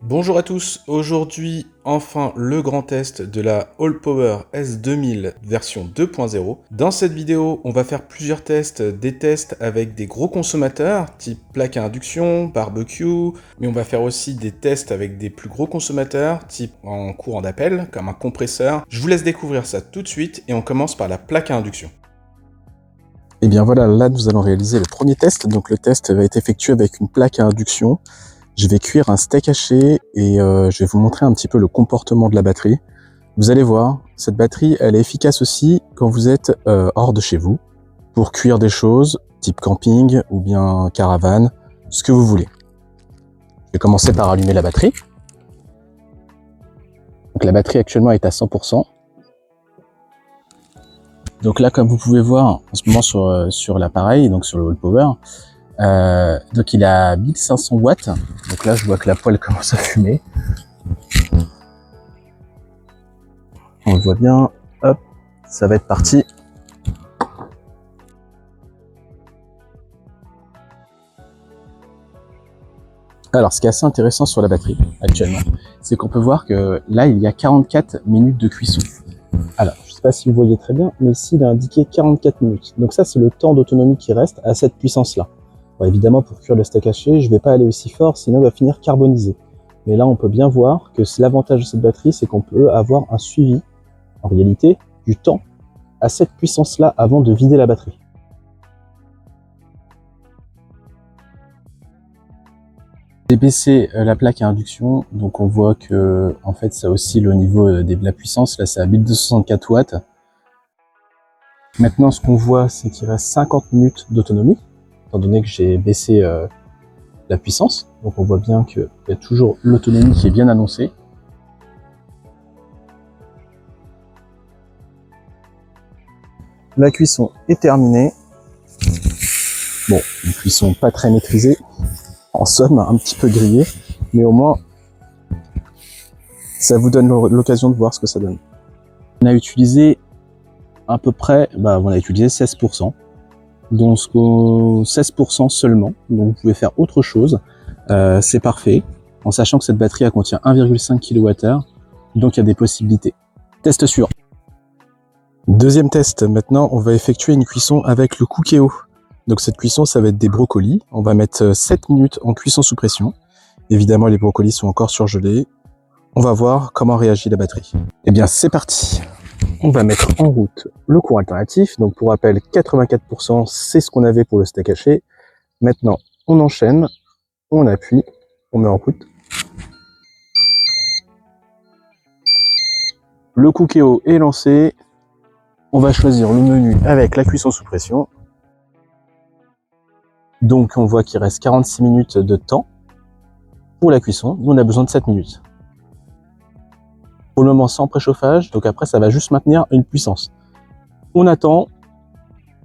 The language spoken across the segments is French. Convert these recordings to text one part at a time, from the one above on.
Bonjour à tous, aujourd'hui enfin le grand test de la Allpower S2000 version 2.0. Dans cette vidéo, on va faire plusieurs tests, des tests avec des gros consommateurs, type plaque à induction, barbecue, mais on va faire aussi des tests avec des plus gros consommateurs, type en courant d'appel, comme un compresseur. Je vous laisse découvrir ça tout de suite et on commence par la plaque à induction. Et bien voilà, là nous allons réaliser le premier test. Donc le test va être effectué avec une plaque à induction. Je vais cuire un steak haché et je vais vous montrer un petit peu le comportement de la batterie. Vous allez voir, cette batterie, elle est efficace aussi quand vous êtes hors de chez vous, pour cuire des choses, type camping ou bien caravane, ce que vous voulez. Je vais commencer par allumer la batterie. Donc la batterie actuellement est à 100%. Donc là, comme vous pouvez voir en ce moment sur l'appareil, donc sur le Allpower, donc il est à 1500 watts. Donc là, je vois que la poêle commence à fumer. On le voit bien. Hop, ça va être parti. Alors, ce qui est assez intéressant sur la batterie actuellement, c'est qu'on peut voir que là, il y a 44 minutes de cuisson. Alors, je ne sais pas si vous voyez très bien, mais ici, il a indiqué 44 minutes. Donc ça, c'est le temps d'autonomie qui reste à cette puissance-là. Bon, évidemment, pour cuire le steak haché, je ne vais pas aller aussi fort, sinon il va finir carbonisé. Mais là, on peut bien voir que l'avantage de cette batterie, c'est qu'on peut avoir un suivi, en réalité, du temps à cette puissance-là avant de vider la batterie. J'ai baissé la plaque à induction, donc on voit que en fait ça oscille au niveau de la puissance. Là, c'est à 1264 watts. Maintenant, ce qu'on voit, c'est qu'il reste 50 minutes d'autonomie, étant donné que j'ai baissé la puissance. Donc on voit bien qu'il y a toujours l'autonomie qui est bien annoncée. La cuisson est terminée. Bon, une cuisson pas très maîtrisée, en somme un petit peu grillée, mais au moins ça vous donne l'occasion de voir ce que ça donne. On a utilisé à peu près, on a utilisé 16%, donc 16% seulement, donc vous pouvez faire autre chose, c'est parfait, en sachant que cette batterie elle contient 1,5 kWh, donc il y a des possibilités. Test suivant. Deuxième test, maintenant on va effectuer une cuisson avec le Cookéo. Donc cette cuisson, ça va être des brocolis. On va mettre 7 minutes en cuisson sous pression. Évidemment, les brocolis sont encore surgelés. On va voir comment réagit la batterie. Eh bien, c'est parti. On va mettre en route le courant alternatif. Donc pour rappel, 84%, c'est ce qu'on avait pour le steak haché. Maintenant, on enchaîne, on appuie, on met en route. Le Cookéo est lancé. On va choisir le menu avec la cuisson sous pression. Donc on voit qu'il reste 46 minutes de temps pour la cuisson. Nous on a besoin de 7 minutes. Pour le moment sans préchauffage, donc après ça va juste maintenir une puissance. On attend,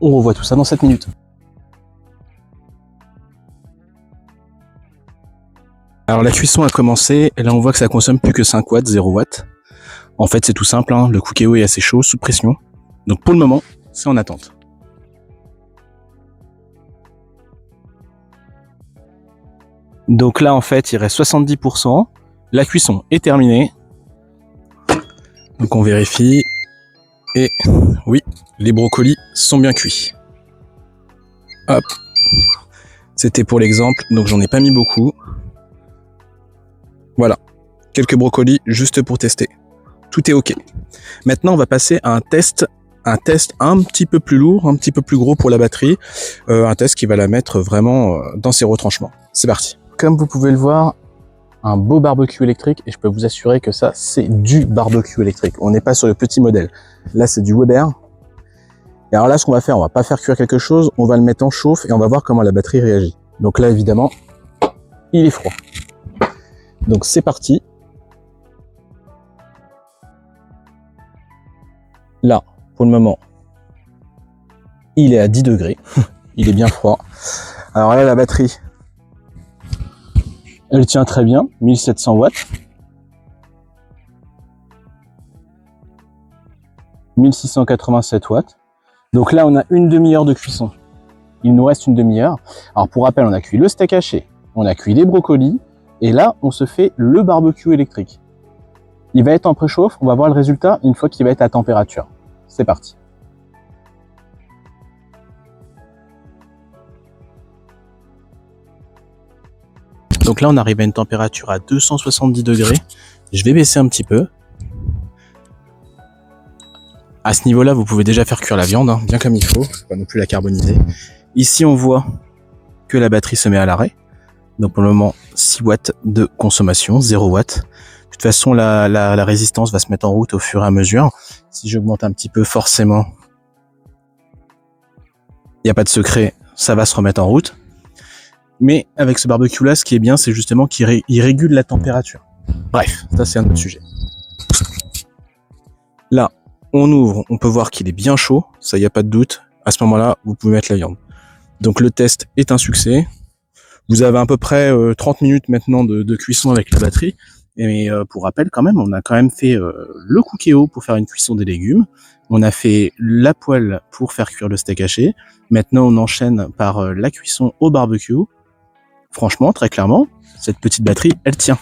on revoit tout ça dans 7 minutes. Alors la cuisson a commencé, et là on voit que ça consomme plus que 5 watts, 0 watts. En fait c'est tout simple, hein, le Cookéo est assez chaud, sous pression. Donc pour le moment, c'est en attente. Donc là, en fait, il reste 70%. La cuisson est terminée. Donc on vérifie. Et oui, les brocolis sont bien cuits. Hop. C'était pour l'exemple, donc j'en ai pas mis beaucoup. Voilà. Quelques brocolis juste pour tester. Tout est OK. Maintenant, on va passer à un test un petit peu plus lourd, un petit peu plus gros pour la batterie. Un test qui va la mettre vraiment dans ses retranchements. C'est parti. Comme vous pouvez le voir, un beau barbecue électrique, et je peux vous assurer que ça, c'est du barbecue électrique. On n'est pas sur le petit modèle. Là, c'est du Weber. Et alors là, ce qu'on va faire, on va pas faire cuire quelque chose, on va le mettre en chauffe et on va voir comment la batterie réagit. Donc là, évidemment, il est froid. Donc c'est parti. Là, pour le moment, il est à 10 degrés. Il est bien froid. Alors là, la batterie, elle tient très bien, 1700 watts. 1687 watts. Donc là, on a une demi-heure de cuisson. Il nous reste une demi-heure. Alors pour rappel, on a cuit le steak haché, on a cuit les brocolis, Et là, on se fait le barbecue électrique. Il va être en préchauffe, on va voir le résultat une fois qu'il va être à température. C'est parti. Donc là, on arrive à une température à 270 degrés. Je vais baisser un petit peu. À ce niveau-là, vous pouvez déjà faire cuire la viande, bien comme il faut, pas non plus la carboniser. Ici, on voit que la batterie se met à l'arrêt. Donc pour le moment, 6 watts de consommation, 0 watts. De toute façon, la résistance va se mettre en route au fur et à mesure. Si j'augmente un petit peu, forcément, il n'y a pas de secret, ça va se remettre en route. Mais avec ce barbecue-là, ce qui est bien, c'est justement qu'il régule la température. Bref, ça c'est un autre sujet. Là, on ouvre, on peut voir qu'il est bien chaud, ça y a pas de doute. À ce moment-là, vous pouvez mettre la viande. Donc le test est un succès. Vous avez à peu près 30 minutes maintenant de cuisson avec la batterie. Et pour rappel, quand même, on a quand même fait le cookéo pour faire une cuisson des légumes. On a fait la poêle pour faire cuire le steak haché. Maintenant, on enchaîne par la cuisson au barbecue. Franchement, très clairement, cette petite batterie, elle tient.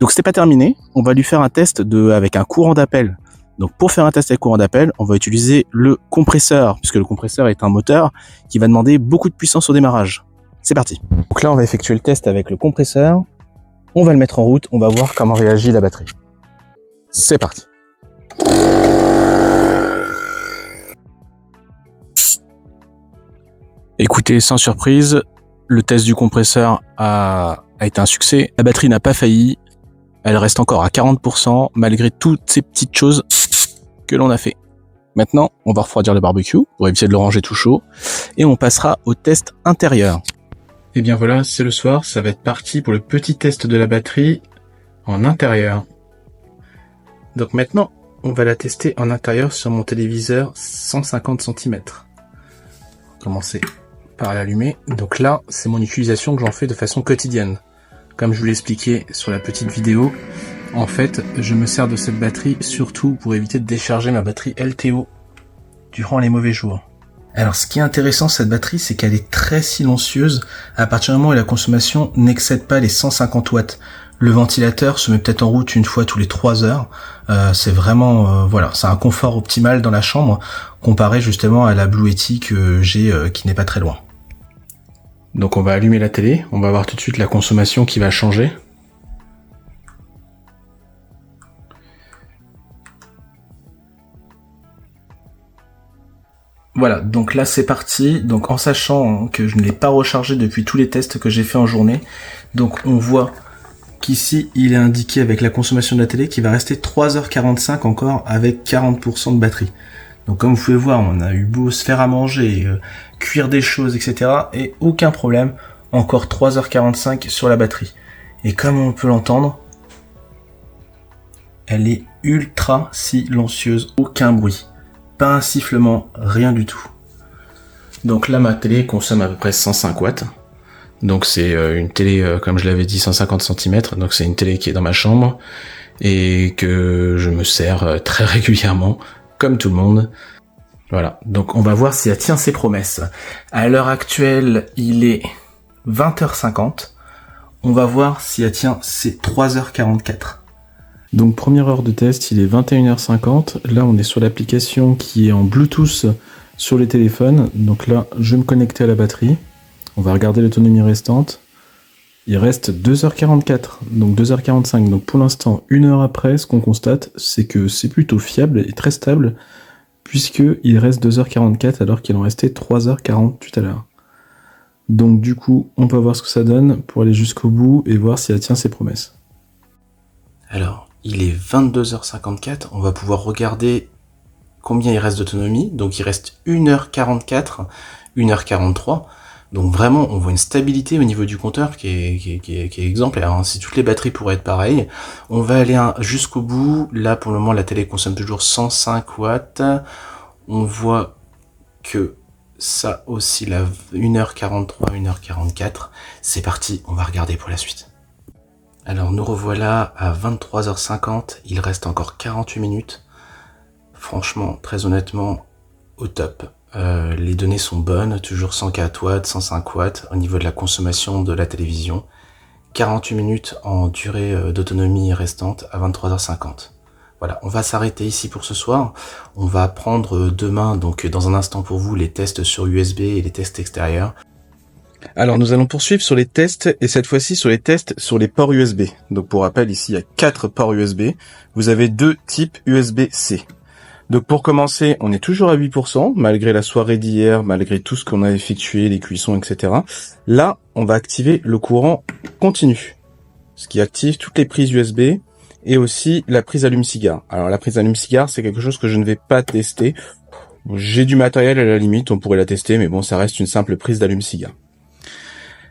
Donc c'était pas terminé, on va lui faire un test avec un courant d'appel. Donc pour faire un test avec courant d'appel, on va utiliser le compresseur, puisque le compresseur est un moteur qui va demander beaucoup de puissance au démarrage. C'est parti. Donc là, on va effectuer le test avec le compresseur. On va le mettre en route, on va voir comment réagit la batterie. C'est parti. Écoutez, sans surprise, le test du compresseur a été un succès. La batterie n'a pas failli. Elle reste encore à 40% malgré toutes ces petites choses que l'on a fait. Maintenant, on va refroidir le barbecue pour éviter de le ranger tout chaud. Et on passera au test intérieur. Et bien voilà, c'est le soir. Ça va être parti pour le petit test de la batterie en intérieur. Donc maintenant, on va la tester en intérieur sur mon téléviseur 150 cm. Commencer par l'allumer. Donc là, c'est mon utilisation que j'en fais de façon quotidienne. Comme je vous l'ai expliqué sur la petite vidéo, en fait, je me sers de cette batterie surtout pour éviter de décharger ma batterie LTO durant les mauvais jours. Alors, ce qui est intéressant, cette batterie, c'est qu'elle est très silencieuse à partir du moment où la consommation n'excède pas les 150 watts. Le ventilateur se met peut-être en route une fois tous les 3 heures. C'est vraiment, voilà, c'est un confort optimal dans la chambre comparé justement à la Blue Yeti que j'ai qui n'est pas très loin. Donc on va allumer la télé, on va voir tout de suite la consommation qui va changer. Voilà, donc là c'est parti, donc en sachant que je ne l'ai pas rechargé depuis tous les tests que j'ai fait en journée, donc on voit qu'ici il est indiqué avec la consommation de la télé qu'il va rester 3h45 encore avec 40% de batterie. Donc comme vous pouvez voir, on a eu beau se faire à manger, cuire des choses, etc. et aucun problème, encore 3h45 sur la batterie. Et comme on peut l'entendre, elle est ultra silencieuse, aucun bruit. Pas un sifflement, rien du tout. Donc là, ma télé consomme à peu près 105 watts. Donc c'est une télé, comme je l'avais dit, 150 cm. Donc c'est une télé qui est dans ma chambre et que je me sers très régulièrement, comme tout le monde. Voilà, donc on va voir si elle tient ses promesses. À l'heure actuelle, il est 20h50. On va voir si elle tient ses 3h44. Donc première heure de test, il est 21h50. Là, on est sur l'application qui est en Bluetooth sur les téléphones. Donc là, je vais me connecter à la batterie. On va regarder l'autonomie restante. Il reste 2h44, donc 2h45. Donc pour l'instant, 1 heure après, ce qu'on constate, c'est que c'est plutôt fiable et très stable, puisqu'il reste 2h44 alors qu'il en restait 3h40 tout à l'heure. Donc du coup, on peut voir ce que ça donne pour aller jusqu'au bout et voir si elle tient ses promesses. Alors, il est 22h54, on va pouvoir regarder combien il reste d'autonomie. Donc il reste 1h44, 1h43. Donc vraiment, on voit une stabilité au niveau du compteur qui est exemplaire. Hein. Si toutes les batteries pourraient être pareilles, on va aller jusqu'au bout. Là, pour le moment, la télé consomme toujours 105 watts. On voit que ça oscille à 1h43, 1h44. C'est parti, on va regarder pour la suite. Alors, nous revoilà à 23h50. Il reste encore 48 minutes. Franchement, très honnêtement, au top. Les données sont bonnes, toujours 104 watts, 105 watts au niveau de la consommation de la télévision, 48 minutes en durée d'autonomie restante à 23h50. Voilà, on va s'arrêter ici pour ce soir. On va prendre demain, donc dans un instant pour vous, les tests sur USB et les tests extérieurs. Alors nous allons poursuivre sur les tests, et cette fois-ci sur les tests sur les ports USB. Donc pour rappel, ici il y a 4 ports USB. Vous avez 2 types USB-C. Donc pour commencer, on est toujours à 8%, malgré la soirée d'hier, malgré tout ce qu'on a effectué, les cuissons, etc. Là, on va activer le courant continu, ce qui active toutes les prises USB, et aussi la prise allume-cigare. Alors la prise allume-cigare, c'est quelque chose que je ne vais pas tester. J'ai du matériel à la limite, on pourrait la tester, mais bon, ça reste une simple prise d'allume-cigare.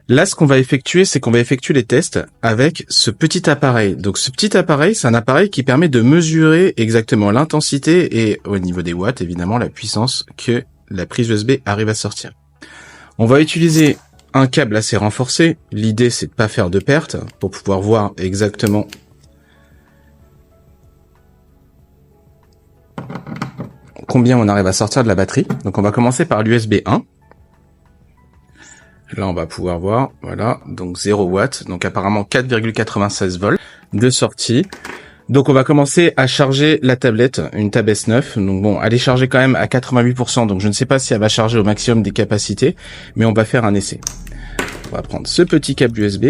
Là, ce qu'on va effectuer, c'est qu'on va effectuer les tests avec ce petit appareil. Donc ce petit appareil, c'est un appareil qui permet de mesurer exactement l'intensité et au niveau des watts, évidemment, la puissance que la prise USB arrive à sortir. On va utiliser un câble assez renforcé. L'idée, c'est de pas faire de perte pour pouvoir voir exactement combien on arrive à sortir de la batterie. Donc on va commencer par l'USB 1. Là, on va pouvoir voir, voilà, donc 0 watts, donc apparemment 4,96 volts de sortie. Donc on va commencer à charger la tablette, une Tab S9. Donc bon, elle est chargée quand même à 88%, donc je ne sais pas si elle va charger au maximum des capacités, mais on va faire un essai. On va prendre ce petit câble USB.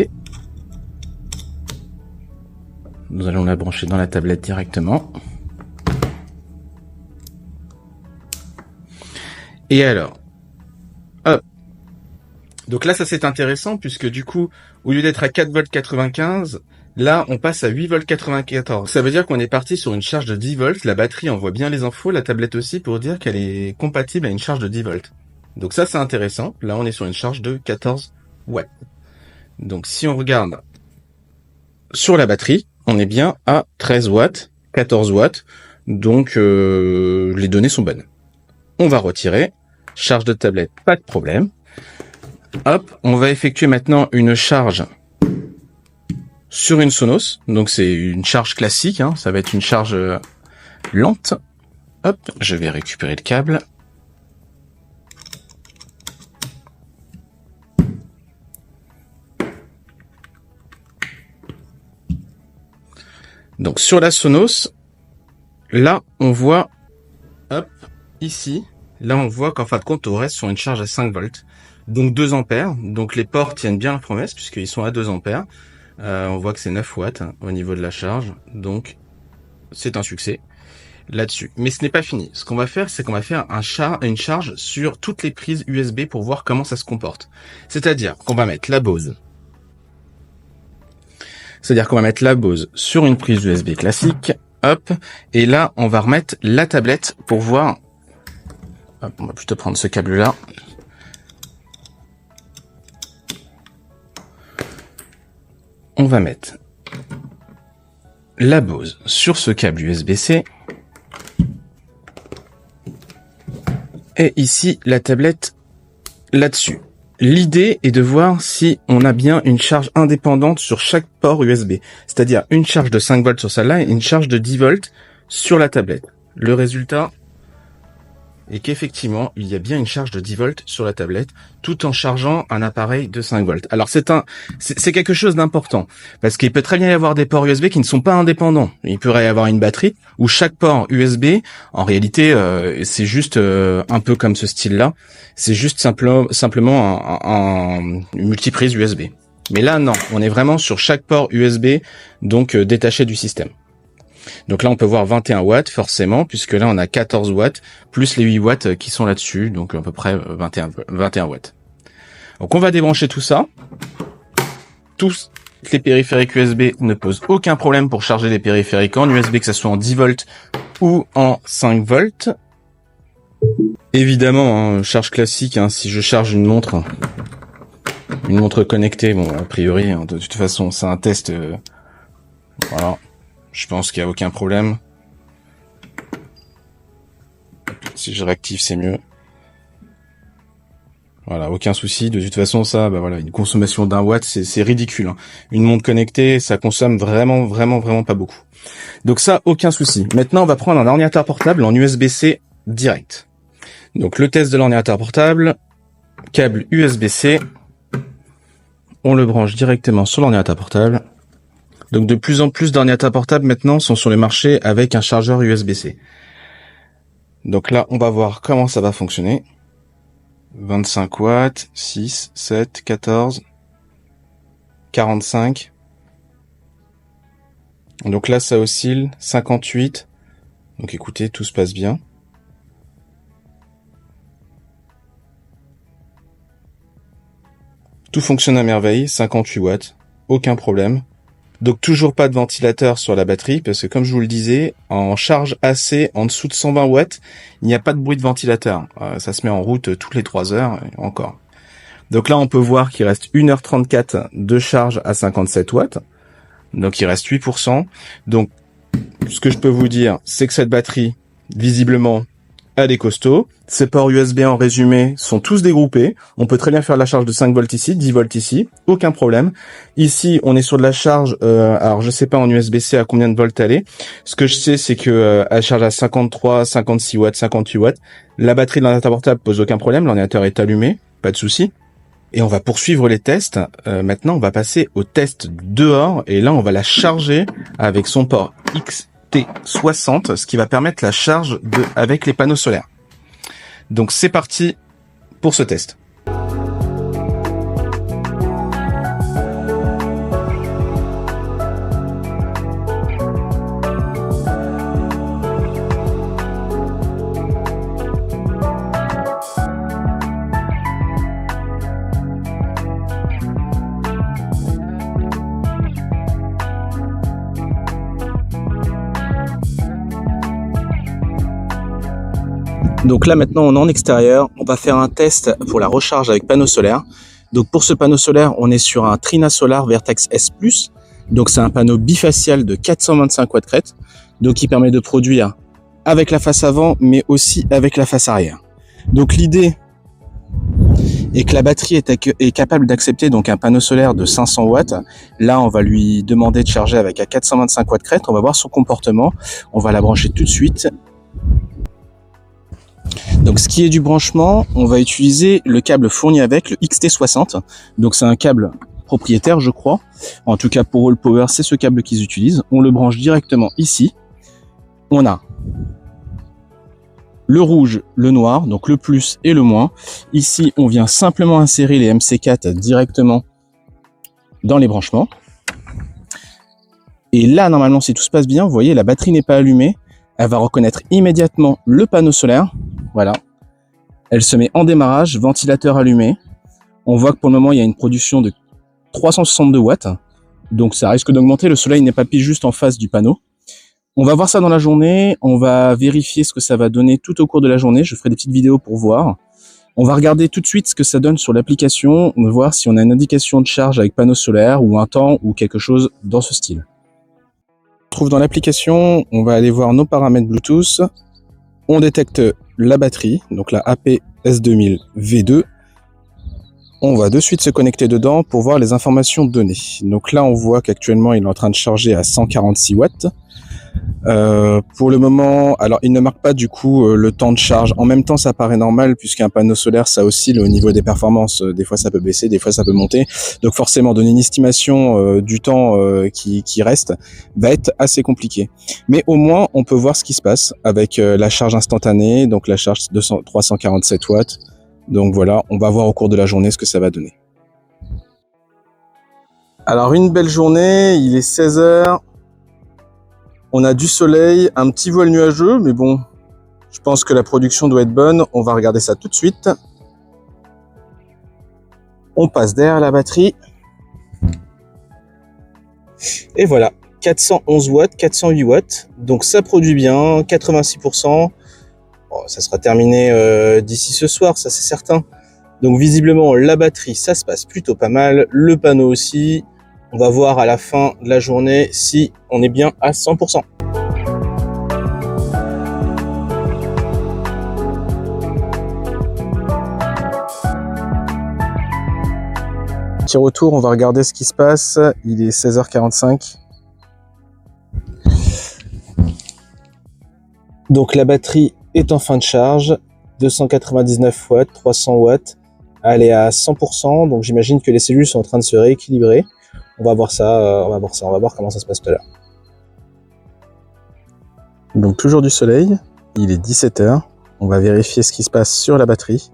Nous allons la brancher dans la tablette directement. Et alors, hop. Donc là, ça c'est intéressant puisque du coup, au lieu d'être à 4,95 V, là, on passe à 8,94 V. Ça veut dire qu'on est parti sur une charge de 10 volts. La batterie envoie bien les infos, la tablette aussi, pour dire qu'elle est compatible à une charge de 10 volts. Donc ça, c'est intéressant. Là, on est sur une charge de 14 watts. Donc si on regarde sur la batterie, on est bien à 13 watts, 14 watts. Donc les données sont bonnes. On va retirer. Charge de tablette, pas de problème. Hop, on va effectuer maintenant une charge sur une Sonos. Donc c'est une charge classique, hein. Ça va être une charge lente. Hop, je vais récupérer le câble. Donc sur la Sonos, là on voit, hop, ici, là on voit qu'en fin de compte on reste sur une charge à 5 volts. Donc 2 ampères, donc les ports tiennent bien la promesse puisqu'ils sont à 2 ampères. On voit que c'est 9 watts au niveau de la charge, donc c'est un succès là-dessus. Mais ce n'est pas fini. Ce qu'on va faire, c'est qu'on va faire une charge sur toutes les prises USB pour voir comment ça se comporte. C'est-à-dire qu'on va mettre la Bose. C'est-à-dire qu'on va mettre la Bose sur une prise USB classique, hop, et là on va remettre la tablette pour voir. Hop, on va plutôt prendre ce câble-là. On va mettre la Bose sur ce câble USB-C. Et ici, la tablette là-dessus. L'idée est de voir si on a bien une charge indépendante sur chaque port USB. C'est-à-dire une charge de 5 volts sur celle-là et une charge de 10 volts sur la tablette. Le résultat est qu'effectivement, il y a bien une charge de 10 volts sur la tablette, tout en chargeant un appareil de 5 volts. Alors c'est quelque chose d'important, parce qu'il peut très bien y avoir des ports USB qui ne sont pas indépendants. Il pourrait y avoir une batterie où chaque port USB, en réalité, c'est juste un peu comme ce style-là, c'est juste simplement une multiprise USB. Mais là, non, on est vraiment sur chaque port USB, donc détaché du système. Donc là, on peut voir 21 watts, forcément, puisque là, on a 14 watts, plus les 8 watts qui sont là-dessus, donc à peu près 21 watts. Donc on va débrancher tout ça. Tous les périphériques USB ne posent aucun problème pour charger les périphériques en USB, que ce soit en 10 volts ou en 5 volts. Évidemment, charge classique, si je charge une montre connectée, bon, a priori, de toute façon, c'est un test, voilà. Je pense qu'il n'y a aucun problème. Si je réactive, c'est mieux. Voilà, aucun souci. De toute façon, ça, voilà, une consommation d'1 watt, c'est ridicule. Une montre connectée, ça consomme vraiment pas beaucoup. Donc ça, aucun souci. Maintenant, on va prendre un ordinateur portable en USB-C direct. Donc le test de l'ordinateur portable, câble USB-C. on le branche directement sur l'ordinateur portable. Donc de plus en plus d'ordinateurs portables maintenant sont sur le marché avec un chargeur USB-C. Donc là, on va voir comment ça va fonctionner. 25 watts, 6, 7, 14, 45. Donc là, ça oscille, 58. Donc écoutez, tout se passe bien. Tout fonctionne à merveille, 58 watts, aucun problème. Donc toujours pas de ventilateur sur la batterie, parce que comme je vous le disais, en charge AC en dessous de 120 watts, il n'y a pas de bruit de ventilateur. Ça se met en route toutes les 3 heures, encore. Donc là, on peut voir qu'il reste 1h34 de charge à 57 watts. Donc il reste 8%. Donc ce que je peux vous dire, c'est que cette batterie, visiblement, elle est costaud. Ces ports USB en résumé sont tous dégroupés. On peut très bien faire la charge de 5 volts ici, 10 volts ici, aucun problème. Ici, on est sur de la charge, alors je sais pas en USB-C à combien de volts elle est. Ce que je sais, c'est que elle charge à 53, 56 watts, 58 watts. La batterie de l'ordinateur portable pose aucun problème, l'ordinateur est allumé, pas de souci. Et on va poursuivre les tests. Maintenant, on va passer au test dehors. Et là, on va la charger avec son port XT60, ce qui va permettre la charge avec les panneaux solaires. Donc, c'est parti pour ce test. Donc là maintenant on est en extérieur, on va faire un test pour la recharge avec panneau solaire. Donc pour ce panneau solaire, on est sur un Trina Solar Vertex S+. Donc c'est un panneau bifacial de 425 watts crête, donc qui permet de produire avec la face avant, mais aussi avec la face arrière. Donc l'idée est que la batterie est capable d'accepter donc un panneau solaire de 500 watts. Là, on va lui demander de charger avec un 425 watts crête. On va voir son comportement. On va la brancher tout de suite. Donc ce qui est du branchement, on va utiliser le câble fourni avec, le XT60. Donc c'est un câble propriétaire, je crois. En tout cas pour All Power, c'est ce câble qu'ils utilisent. On le branche directement ici. On a le rouge, le noir, donc le plus et le moins. Ici, on vient simplement insérer les MC4 directement dans les branchements. Et là, normalement, si tout se passe bien, vous voyez, la batterie n'est pas allumée. Elle va reconnaître immédiatement le panneau solaire. Voilà. Elle se met en démarrage, ventilateur allumé. On voit que pour le moment, il y a une production de 362 watts. Donc ça risque d'augmenter. Le soleil n'est pas pile juste en face du panneau. On va voir ça dans la journée. On va vérifier ce que ça va donner tout au cours de la journée. Je ferai des petites vidéos pour voir. On va regarder tout de suite ce que ça donne sur l'application. On va voir si on a une indication de charge avec panneau solaire ou un temps ou quelque chose dans ce style. On trouve dans l'application, on va aller voir nos paramètres Bluetooth. On détecte la batterie, donc la AP-S2000 V2. On va de suite se connecter dedans pour voir les informations données. Donc là, on voit qu'actuellement, il est en train de charger à 146 watts. Pour le moment, alors il ne marque pas du coup le temps de charge. En même temps, ça paraît normal puisqu'un panneau solaire, ça oscille au niveau des performances. Des fois, ça peut baisser, des fois, ça peut monter. Donc forcément, donner une estimation du temps qui reste va être assez compliqué. Mais au moins, on peut voir ce qui se passe avec la charge instantanée, donc la charge 347 watts. Donc voilà, on va voir au cours de la journée ce que ça va donner. Alors une belle journée, il est 16h. On a du soleil, un petit voile nuageux, mais bon, je pense que la production doit être bonne. On va regarder ça tout de suite. On passe derrière la batterie. Et voilà, 411 watts, 408 watts. Donc ça produit bien, 86%. Bon, ça sera terminé d'ici ce soir, ça c'est certain. Donc visiblement, la batterie, ça se passe plutôt pas mal. Le panneau aussi. On va voir à la fin de la journée si on est bien à 100%. Petit retour, on va regarder ce qui se passe. Il est 16h45. Donc la batterie est en fin de charge. 299 watts, 300 watts. Elle est à 100%, donc j'imagine que les cellules sont en train de se rééquilibrer. On va voir ça, on va voir comment ça se passe tout à l'heure. Donc toujours du soleil, il est 17h. On va vérifier ce qui se passe sur la batterie,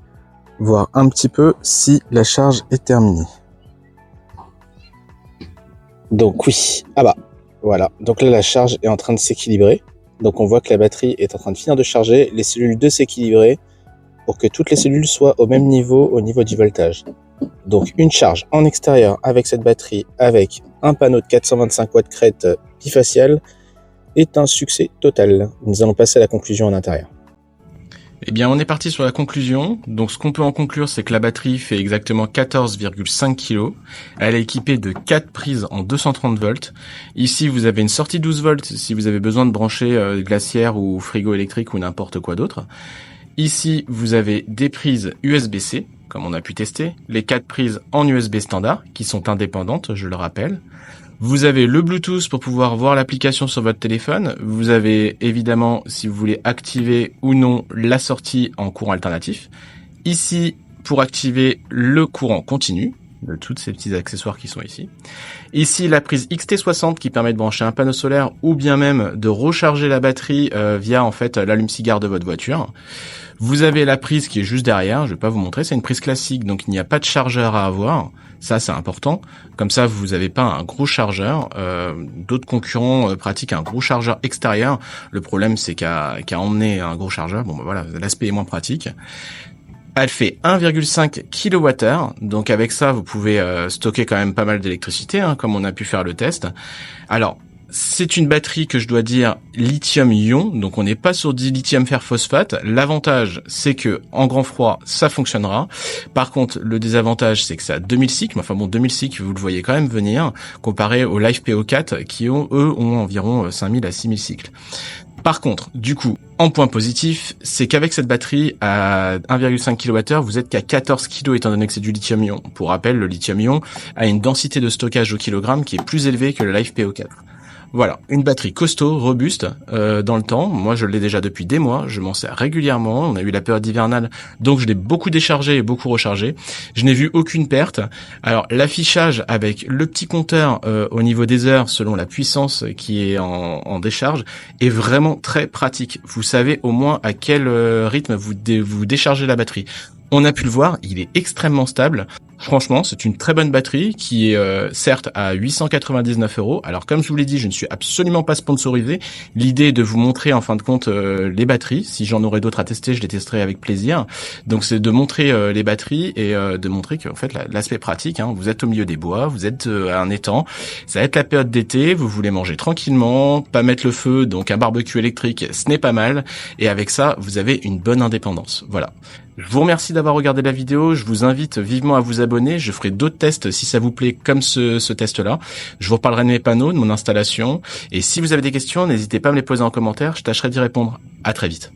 voir un petit peu si la charge est terminée. Donc oui, voilà. Donc là la charge est en train de s'équilibrer. Donc on voit que la batterie est en train de finir de charger, les cellules de s'équilibrer pour que toutes les cellules soient au même niveau, au niveau du voltage. Donc une charge en extérieur avec cette batterie, avec un panneau de 425 watts crête bifacial, est un succès total. Nous allons passer à la conclusion en intérieur. Eh bien, on est parti sur la conclusion. Donc, ce qu'on peut en conclure, c'est que la batterie fait exactement 14,5 kg. Elle est équipée de 4 prises en 230 volts. Ici, vous avez une sortie 12 volts si vous avez besoin de brancher glacière ou frigo électrique ou n'importe quoi d'autre. Ici, vous avez des prises USB-C, comme on a pu tester. Les 4 prises en USB standard, qui sont indépendantes, je le rappelle. Vous avez le Bluetooth pour pouvoir voir l'application sur votre téléphone. Vous avez évidemment, si vous voulez activer ou non, la sortie en courant alternatif. Ici, pour activer le courant continu, de tous ces petits accessoires qui sont ici. Ici, la prise XT60 qui permet de brancher un panneau solaire ou bien même de recharger la batterie via en fait l'allume-cigare de votre voiture. Vous avez la prise qui est juste derrière, je vais pas vous montrer, c'est une prise classique, donc il n'y a pas de chargeur à avoir. Ça, c'est important. Comme ça, vous n'avez pas un gros chargeur. D'autres concurrents pratiquent un gros chargeur extérieur. Le problème, c'est qu'à emmener un gros chargeur, bon, ben voilà, l'aspect est moins pratique. Elle fait 1,5 kWh, donc avec ça, vous pouvez stocker quand même pas mal d'électricité, hein, comme on a pu faire le test. Alors, c'est une batterie que je dois dire lithium-ion, donc on n'est pas sur du lithium fer phosphate. L'avantage, c'est que en grand froid, ça fonctionnera. Par contre, le désavantage, c'est que ça a 2000 cycles. Enfin bon, 2000 cycles, vous le voyez quand même venir, comparé au LiFePO4 qui eux ont environ 5000 à 6000 cycles. Par contre, du coup, en point positif, c'est qu'avec cette batterie à 1,5 kWh, vous êtes qu'à 14 kg étant donné que c'est du lithium-ion. Pour rappel, le lithium-ion a une densité de stockage au kilogramme qui est plus élevée que le LiFePO4. Voilà, une batterie costaud, robuste dans le temps. Moi, je l'ai déjà depuis des mois. Je m'en sers régulièrement. On a eu la période hivernale, donc je l'ai beaucoup déchargé et beaucoup rechargé. Je n'ai vu aucune perte. Alors, l'affichage avec le petit compteur au niveau des heures, selon la puissance qui est en décharge, est vraiment très pratique. Vous savez au moins à quel rythme vous déchargez la batterie. On a pu le voir, il est extrêmement stable. Franchement, c'est une très bonne batterie qui est certes à 899 €. Alors comme je vous l'ai dit, je ne suis absolument pas sponsorisé. L'idée est de vous montrer en fin de compte les batteries. Si j'en aurais d'autres à tester, je les testerai avec plaisir. Donc c'est de montrer les batteries et de montrer qu'en fait l'aspect pratique, hein, vous êtes au milieu des bois, vous êtes à un étang, ça va être la période d'été, vous voulez manger tranquillement, pas mettre le feu, donc un barbecue électrique, ce n'est pas mal. Et avec ça, vous avez une bonne indépendance. Voilà. Je vous remercie d'avoir regardé la vidéo, je vous invite vivement à vous abonner, je ferai d'autres tests si ça vous plaît comme ce test-là. Je vous reparlerai de mes panneaux, de mon installation, et si vous avez des questions, n'hésitez pas à me les poser en commentaire, je tâcherai d'y répondre. À très vite.